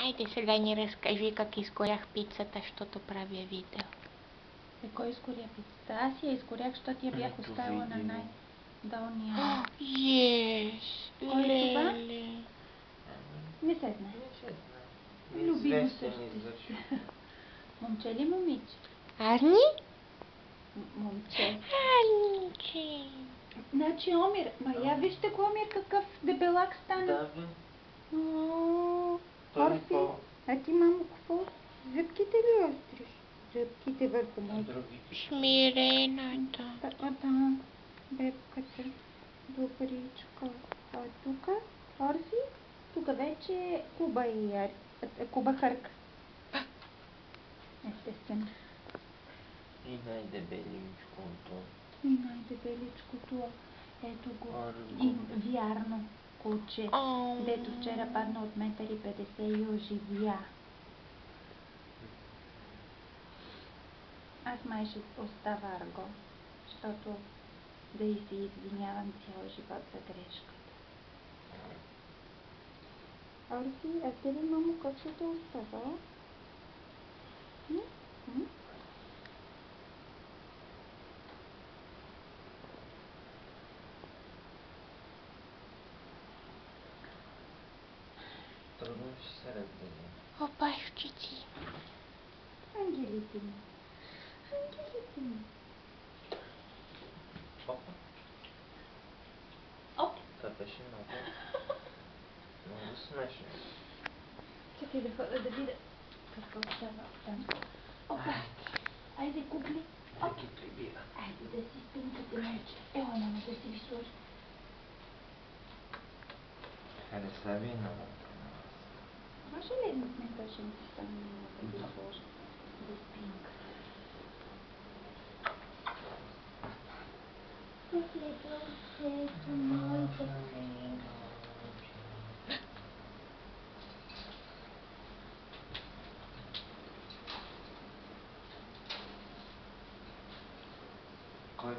Айде сега ни разкажи как изгорях пицата, защото правя видео. Кой изгоря пицата? Аз я изгорях, защото я бях оставила на най-долния. Ес, Кой е това? леле. Не се знае. Любимо същество. Момче ли момиче? Арни? Момче. Арниче. Значи Омир, я вижте го Омир какъв дебелак стана. Да, бе. Орфи, а ти мамо какво? Зъбките ли остриш? Зъбките върху моите. Смирената. Да, бебката. Добричка. А тук, Орфи, тук вече е Куба и Куба Хърк. Естествено. И най-дебеличкото. И най-дебеличкото. Ето го. И вярно куче, дето вчера падна от 1,50 м и оживя. Аз май ще оставя Арго, защото да и се извинявам цял живот за грешката. Орфи, а тебе мамо как ще те оставя? Трудно ще се раздели. Опашчици. Ангелите ми. Ангелите ми. Опа. Оп. Това беше много смешно. Чакай да хода да видя какво става там. Опа. Айде, кукли. Да ги прибира. Айде да си спим като майче. Ела, мама, да си ви сложи. Хареса ви много. Може ли да ще ми стане мама да ви сложи? Да спим. Светло, моята светло. Кой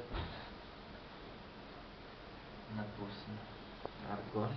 напусна? Аргони?